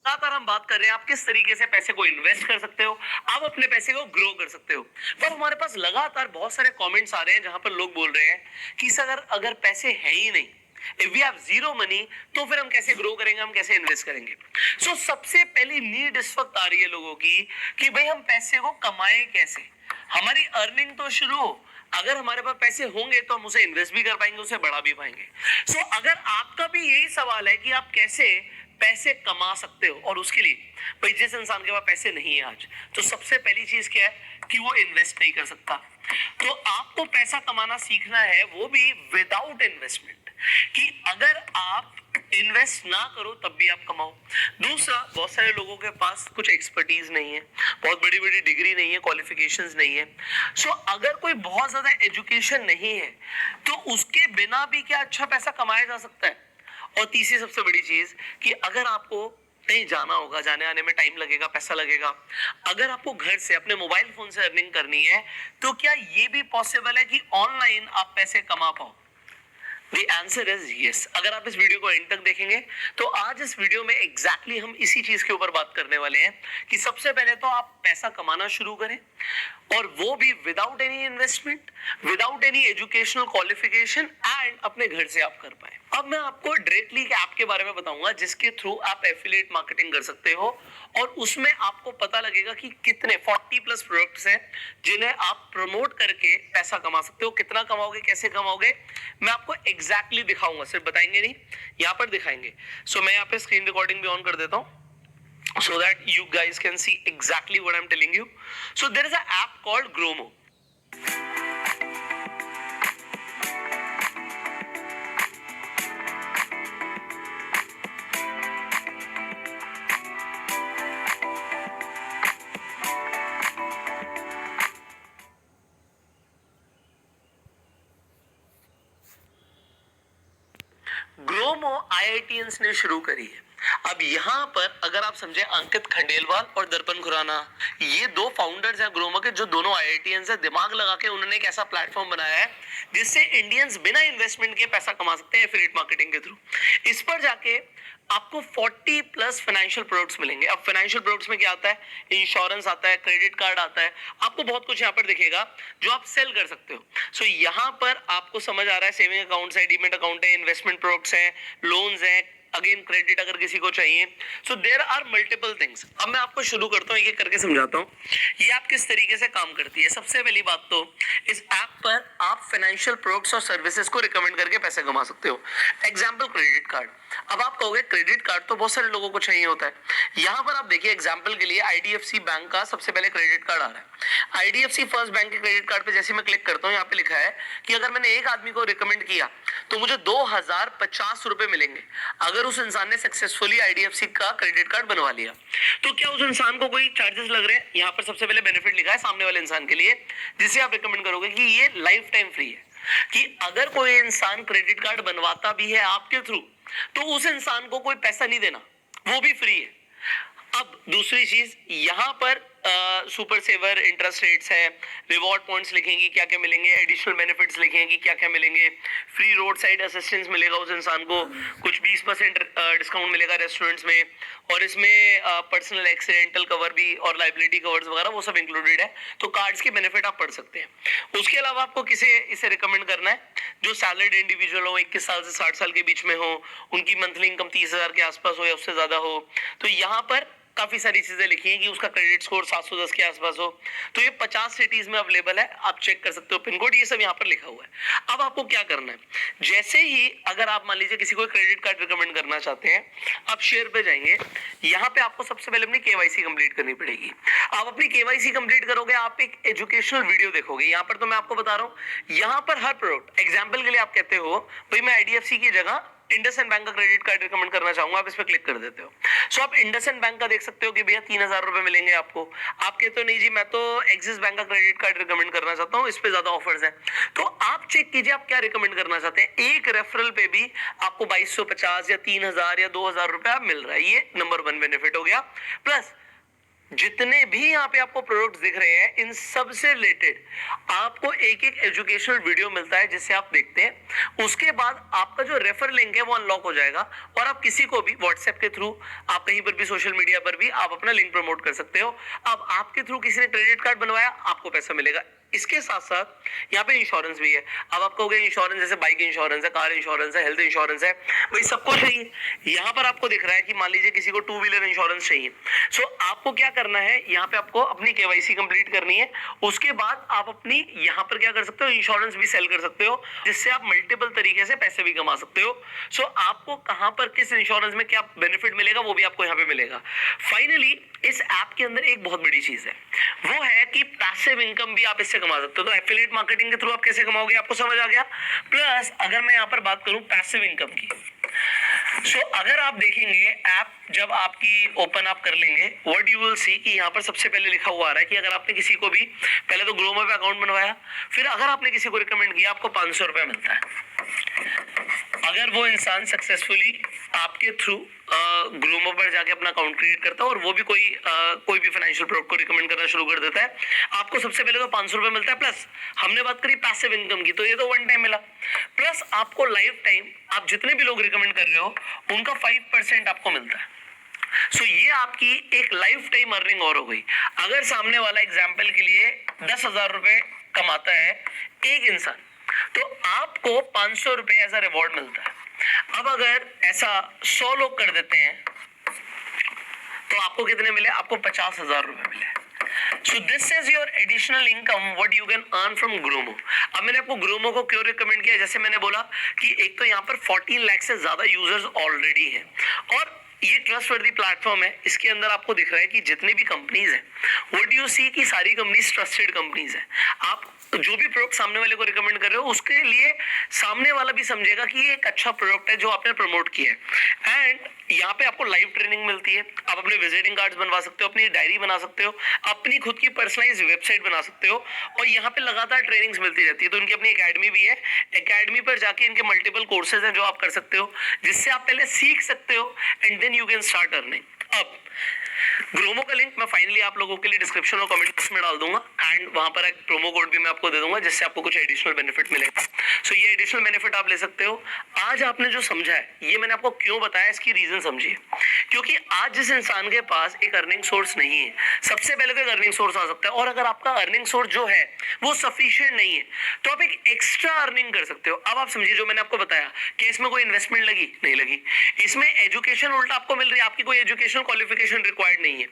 लगातार हम बात कर रहे हैं आप किस तरीके से पैसे को इन्वेस्ट कर सकते हो, आप अपने पैसे को ग्रो कर सकते हो। पर हमारे पास लगातार बहुत सारे कमेंट्स आ रहे हैं जहां पर लोग बोल रहे हैं कि सर अगर अगर पैसे है ही नहीं, if we have zero money, तो फिर हम कैसे ग्रो करेंगे, हम कैसे इन्वेस्ट करेंगे। सबसे पहली नीड इस वक्त आ रही है लोगों की कि भाई हम पैसे को कमाएं कैसे, हमारी अर्निंग तो शुरू हो। अगर हमारे पास पैसे होंगे तो हम उसे इन्वेस्ट भी कर पाएंगे, उसे बढ़ा भी पाएंगे। अगर आपका भी यही सवाल है कि आप कैसे पैसे कमा सकते हो, और उसके लिए भाई जिस इंसान के पास पैसे नहीं है आज, तो सबसे पहली चीज क्या है कि वो इन्वेस्ट नहीं कर सकता। तो आपको पैसा कमाना सीखना है, वो भी विदाउट इन्वेस्टमेंट, कि अगर आप इन्वेस्ट ना करो तब भी आप कमाओ। दूसरा, बहुत सारे लोगों के पास कुछ एक्सपर्टीज नहीं है, बहुत बड़ी बड़ी डिग्री नहीं है, क्वालिफिकेशंस नहीं है। अगर कोई बहुत ज्यादा एजुकेशन नहीं है तो उसके बिना भी क्या अच्छा पैसा कमाया जा सकता है। और तीसरी सबसे बड़ी चीज कि अगर आपको कहीं जाना होगा, जाने आने में टाइम लगेगा, पैसा लगेगा, अगर आपको घर से अपने मोबाइल फोन से अर्निंग करनी है, तो क्या ये भी पॉसिबल है कि ऑनलाइन आप पैसे कमा पाओ? The answer is yes। अगर आप इस वीडियो को एंड तक देखेंगे तो आज इस वीडियो में एग्जैक्टली हम इसी चीज के ऊपर बात करने वाले हैं कि सबसे पहले तो आप पैसा कमाना शुरू करें, और वो भी without any investment, without any educational qualification, and अपने घर से आप कर पाए। अब मैं आपको डायरेक्टली एक ऐप के बारे में बताऊंगा जिसके थ्रू आप एफिलिएट मार्केटिंग कर सकते हो, और उसमें आपको पता लगेगा कि कितने 40 प्लस प्रोडक्ट्स हैं जिन्हें आप प्रमोट करके पैसा कमा सकते हो। कितना कमाओगे, कैसे कमाओगे, मैं आपको एग्जैक्टली दिखाऊंगा, सिर्फ बताएंगे नहीं, यहाँ पर दिखाएंगे। मैं यहाँ पे स्क्रीन रिकॉर्डिंग भी ऑन कर देता हूँ so that you guys can see exactly what I'm telling you। There is an app called Gromo। Gromo IITians ने शुरू करी है। अब यहाँ पर अगर आप समझे, अंकित खंडेलवाल और दर्पण खुराना, ये दो फाउंडर्स हैं ग्रोमो के, जो दोनों आईआईटीएंस हैं। दिमाग लगा के उन्होंने एक ऐसा प्लेटफॉर्म बनाया है जिससे इंडियंस बिना इन्वेस्टमेंट के पैसा कमा सकते हैं एफिलिएट मार्केटिंग के थ्रू। इस पर जाके आपको 40 प्लस फाइनेंशियल प्रोडक्ट्स मिलेंगे। अब फाइनेंशियल प्रोडक्ट्स में क्या आता है, इंश्योरेंस आता है, क्रेडिट कार्ड आता है, आपको बहुत कुछ यहाँ पर दिखेगा जो आप सेल कर सकते हो। यहाँ पर आपको समझ आ रहा है, सेविंग अकाउंट है, डीमेट अकाउंट है, इन्वेस्टमेंट प्रोडक्ट्स हैं, लोन्स हैं, अगेन क्रेडिट अगर किसी को चाहिए। There are multiple things. अब मैं आपको शुरू करता हूँ, एक एक करके समझाता हूँ ये ऐप किस तरीके से काम करती है। सबसे पहली बात तो, इस ऐप पर आप फाइनेंशियल प्रोडक्ट्स और सर्विसेज को रिकमेंड करके पैसे कमा सकते हो। Example, credit card. अब आप कहोगे क्रेडिट कार्ड तो बहुत सारे लोगों को चाहिए होता है। यहाँ पर आप देखिए, एग्जाम्पल के लिए आईडीएफसी बैंक का सबसे पहले क्रेडिट कार्ड आ रहा है। आईडीएफसी फर्स्ट बैंक के क्रेडिट कार्ड पे जैसे मैं क्लिक करता हूँ, यहाँ पे लिखा है कि अगर मैंने एक आदमी को रिकमेंड किया तो मुझे 2050 रुपए मिलेंगे अगर उस इंसान ने सक्सेसफुली आईडीएफसी का क्रेडिट कार्ड बनवा लिया। तो क्या उस इंसान को कोई चार्जेस लग रहे हैं? यहाँ पर सबसे पहले बेनिफिट लिखा है सामने वाले इंसान के लिए, जिसे आप रिकमेंड करोगे कि ये लाइफ टाइम फ्री है, कि अगर कोई इंसान क्रेडिट कार्ड बनवाता भी है आपके थ्रू तो उस इंसान को कोई पैसा नहीं देना, वो भी फ्री है। अब दूसरी चीज, यहाँ पर सुपर सेवर इंटरेस्ट रेट्स है, रिवॉर्ड पॉइंट्स लिखेंगे क्या क्या मिलेंगे, एडिशनल बेनिफिट्स लिखेंगे क्या क्या मिलेंगे, फ्री रोड साइड असिस्टेंस मिलेगा उस इंसान को, कुछ 20% डिस्काउंट मिलेगा रेस्टोरेंट्स में, और इसमें पर्सनल एक्सीडेंटल कवर भी और लाइबिलिटी कवर्स वगैरह वो सब इंक्लूडेड है। तो कार्ड्स के बेनिफिट आप पढ़ सकते हैं। उसके अलावा आपको किसे इसे रिकमेंड करना है, जो सैलरीड इंडिविजुअल हो, 21 साल से 60 साल के बीच में हो, उनकी मंथली इनकम 30,000 के आसपास हो या उससे ज्यादा हो। तो यहाँ पर काफी सारी चीजें लिखी हैं कि उसका क्रेडिट स्कोर 710 के आसपास हो। तो ये 50 सिटीज में अवेलेबल है, आप चेक कर सकते हो, पिन कोड ये सब यहाँ पर लिखा हुआ है। अब आपको क्या करना है, जैसे ही अगर आप मान लीजिए किसी को क्रेडिट कार्ड रिकमेंड करना चाहते हैं, आप शेयर पे जाएंगे, यहाँ पे आपको सबसे पहले अपनी केवाईसी कंप्लीट करनी पड़ेगी। आप अपनी केवाईसी कंप्लीट करोगे, आप एक एजुकेशनल वीडियो देखोगे। यहाँ पर तो मैं आपको बता रहा हूँ, यहाँ पर हर प्रोडक्ट, एग्जाम्पल के लिए आप कहते हो भाई मैं आईडीएफसी की जगह इंडसइंड बैंक का क्रेडिट कार्ड रिकमेंड करना चाहूंगा, आप इस पर क्लिक कर देते हो। आप इंडसइंड बैंक का देख सकते हो कि भैया 3,000 रुपए मिलेंगे आपको। आप कहते हो नहीं जी मैं तो एक्सिस बैंक का क्रेडिट कार्ड रिकमेंड करना चाहता हूँ, इस पे ज्यादा ऑफर्स हैं। तो आप चेक कीजिए आप क्या रिकमेंड करना चाहते हैं। एक रेफरल पे भी आपको 2250 या 3,000 या 2,000 रुपए मिल रहा है। ये नंबर 1 बेनिफिट हो गया। प्लस जितने भी यहाँ पे आपको प्रोडक्ट्स दिख रहे हैं, इन सब से रिलेटेड आपको एक एक एजुकेशनल वीडियो मिलता है जिसे आप देखते हैं। उसके बाद आपका जो रेफर लिंक है वो अनलॉक हो जाएगा और आप किसी को भी व्हाट्सएप के थ्रू, आप कहीं पर भी सोशल मीडिया पर भी आप अपना लिंक प्रमोट कर सकते हो। अब आपके थ्रू किसी ने क्रेडिट कार्ड बनवाया, आपको पैसा मिलेगा। इसके साथ साथ यहाँ पे इंश्योरेंस भी है। अब आप कहोगे इंश्योरेंस जैसे बाइक इंश्योरेंस है, कार इंश्योरेंस है, हेल्थ इंश्योरेंस है, भाई सबको चाहिए। यहाँ पर आपको दिख रहा है कि मान लीजिए किसी को टू व्हीलर इंश्योरेंस चाहिए। सो आपको क्या करना है, यहाँ पे आपको अपनी केवाईसी कंप्लीट करनी है। उसके बाद आप अपनी यहाँ पर क्या कर सकते हो, इंश्योरेंस भी सेल कर सकते हो, जिससे आप मल्टीपल तरीके से पैसे भी कमा सकते हो। सो आपको कहाँ पर किस इंश्योरेंस में क्या बेनिफिट मिलेगा वो भी आपको यहाँ पे मिलेगा। फाइनली इस ऐप के अंदर एक बहुत बड़ी चीज है, वो है कि पैसिव इनकम भी आप इससे कमा सकते हो। तो एफिलिएट मार्केटिंग के थ्रू आप कैसे कमाओगे, आपको समझ आ गया। प्लस अगर मैं यहाँ पर बात करूं पैसिव इनकम की, सो अगर आप देखेंगे ऐप जब आपकी ओपन आप कर लेंगे, व्हाट यू विल सी कि यहाँ पर सबसे पहले लिखा हुआ आ रहा है कि अगर आपने किसी को भी पहले तो ग्रोमो पे अकाउंट बनवाया, फिर अगर आपने किसी को रिकमेंड किया, आपको 500 रुपए मिलता है। अगर वो इंसान सक्सेसफुली आपके थ्रू ग्रोमो पर जाके अपना अकाउंट क्रिएट करता है और वो भी कोई भी फाइनेंशियल प्रोडक्ट को रिकमेंड करना शुरू कर देता है, आपको सबसे पहले तो 500 रुपए मिलता है। प्लस हमने बात करी पैसिव इनकम की, तो ये तो वन टाइम मिला। प्लस आपको लाइफ टाइम आप जितने भी लोग रिकमेंड कर रहे हो उनका 5% आपको मिलता है। सो ये आपकी एक लाइफ टाइम अर्निंग और हो गई। अगर सामने वाला एग्जाम्पल के लिए 10,000 रुपए कमाता है एक इंसान, तो आपको 500 रुपए एज अ रिवॉर्ड मिलता है। अब अगर ऐसा 100 लोग कर देते हैं तो आपको कितने मिले, आपको 50,000 रुपए मिले। So this is your additional income what you can earn from Gromo। अब मैंने आपको Gromo को क्यों रिकमेंड किया, जैसे मैंने बोला कि एक तो यहाँ पर 14 लाख से ज्यादा यूजर्स ऑलरेडी हैं और ये ट्रस्टवर्दी प्लेटफॉर्म है। इसके अंदर आपको दिख रहा है कि जितने भी कंपनीज हैं, व्हाट यू सी कि सारी कंपनीज ट्रस्टेड कंपनीज हैं। आप जो भी प्रोडक्ट सामने वाले को रिकमेंड कर रहे हो, उसके लिए सामने वाला भी समझेगा कि ये एक अच्छा प्रोडक्ट है जो आपने प्रमोट किया है। एंड यहाँ पे आपको लाइव ट्रेनिंग मिलती है, आप अपने विजिटिंग कार्ड्स बनवा सकते हो, अपनी डायरी बना सकते हो, अपनी खुद की पर्सनलाइज्ड वेबसाइट बना सकते हो और यहाँ पे लगातार ट्रेनिंग्स मिलती रहती है। तो इनकी अपनी एकेडमी भी है, एकेडमी पर जाके इनके मल्टीपल कोर्सेज हैं जो आप कर सकते हो, जिससे आप पहले सीख सकते हो and then you can start earning. अब ग्रोमो का लिंक मैं फाइनली आप लोगों के लिए डिस्क्रिप्शन और कमेंट बॉक्स में डाल दूंगा एंड वहां पर एक प्रोमो कोड भी मैं आपको दे दूंगा जिससे आपको कुछ एडिशनल बेनिफिट मिलेगा। सो ये एडिशनल बेनिफिट आप ले सकते हो। आज आपने जो समझा है ये मैंने आपको क्यों बताया, इसकी रीजन समझिए। क्योंकि आज जिस इंसान के पास एक अर्निंग सोर्स नहीं है, सबसे पहले तो एक अर्निंग सोर्स आ सकता है, और अगर आपका अर्निंग सोर्स जो है वो सफिशिएंट नहीं है तो आप एक एक्स्ट्रा अर्निंग कर सकते हो। अब आप समझिए जो मैंने आपको बताया कि इसमें कोई इन्वेस्टमेंट लगी नहीं लगी, इसमें एजुकेशन उल्टा आपको मिल रही है, आपकी कोई एजुकेशनल क्वालिफिकेशन रिक्वायर्ड नहीं है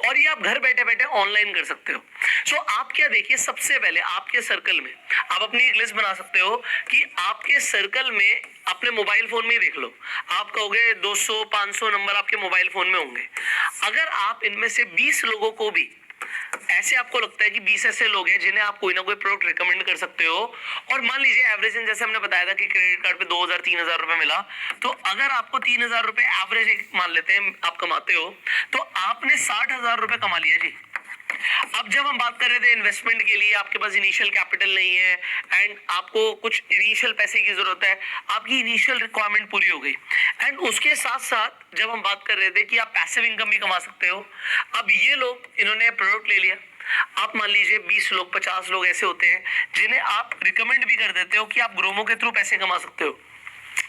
और ये आप घर बैठे बैठे ऑनलाइन कर सकते हो। सो आप क्या देखिए, सबसे पहले आपके सर्कल में आप अपनी एक लिस्ट बना सकते हो कि आपके सर्कल में अपने मोबाइल फोन में ही देख लो, आप कहोगे 200-500 नंबर आपके मोबाइल फोन में होंगे। अगर आप इनमें से 20 लोगों को भी ऐसे आपको लगता है कि 20 ऐसे लोग हैं जिन्हें आप कोई ना कोई प्रोडक्ट रिकमेंड कर सकते हो, और मान लीजिए एवरेज जैसे हमने बताया था कि क्रेडिट कार्ड पे 2,000-3,000 रुपए मिला, तो अगर आपको 3,000 रुपए एवरेज मान लेते हैं आप कमाते हो, तो आपने 60,000 रुपए कमा लिया जी। अब जब हम बात कर रहे थे इन्वेस्टमेंट के लिए, आपके पास इनिशियल कैपिटल नहीं है एंड आपको कुछ इनिशियल पैसे की जरूरत है, आपकी इनिशियल रिक्वायरमेंट पूरी हो गई एंड उसके साथ साथ जब हम बात कर रहे थे कि आप पैसिव इनकम भी कमा सकते हो। अब ये लोग इन्होंने प्रोडक्ट ले लिया, आप मान लीजिए 20 लोग 50 लोग ऐसे होते हैं जिन्हें आप रिकमेंड भी कर देते हो कि आप ग्रोमो के थ्रू पैसे कमा सकते हो।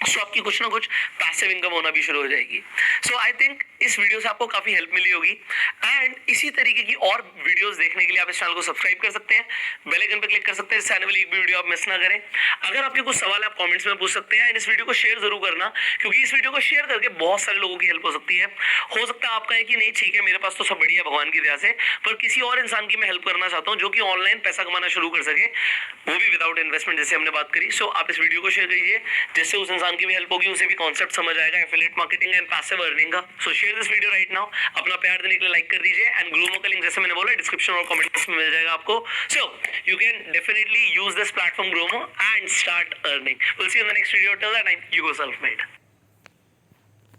सो आपकी कुछ ना कुछ पैसिव इनकम होना भी शुरू हो जाएगी। सो आई थिंक इस वीडियो से आपको काफी हेल्प मिली होगी एंड इसी तरीके की और वीडियोस देखने के लिए आप इस चैनल को सब्सक्राइब कर सकते हैं, बेल आइकन पर क्लिक कर सकते हैं, इससे आने वाली एक भी वीडियो आप मिस ना करें। अगर आपके कुछ सवाल आप कमेंट्स में पूछ सकते हैं एंड इस वीडियो को शेयर जरूर करना, क्योंकि इस वीडियो को शेयर करके बहुत सारे लोगों की हेल्प हो सकती है। हो सकता है आपका है कि नहीं ठीक है मेरे पास तो सब बढ़िया भगवान की दया से, पर किसी और इंसान की मैं हेल्प करना चाहता हूँ जो कि ऑनलाइन पैसा कमाना शुरू कर सके, वो भी विदाउट इन्वेस्टमेंट, जैसे हमने बात करी। सो आप इस वीडियो को शेयर कीजिए जिससे उस इंसान की भी हेल्प होगी, उसे भी कॉन्सेप्ट समझ आएगा affiliate marketing and passive earning का। So share this video right now, अपना प्यार देने के लिए लाइक कर दीजिए एंड ग्रोमो का लिंक जैसे मैंने बोला डिस्क्रिप्शन और कमेंट बॉक्स में मिल जाएगा आपको। So you can definitely use this platform Gromo and start earning. Will see you in the next video, till that time you go self made.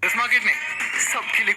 इस market ने सबके लिए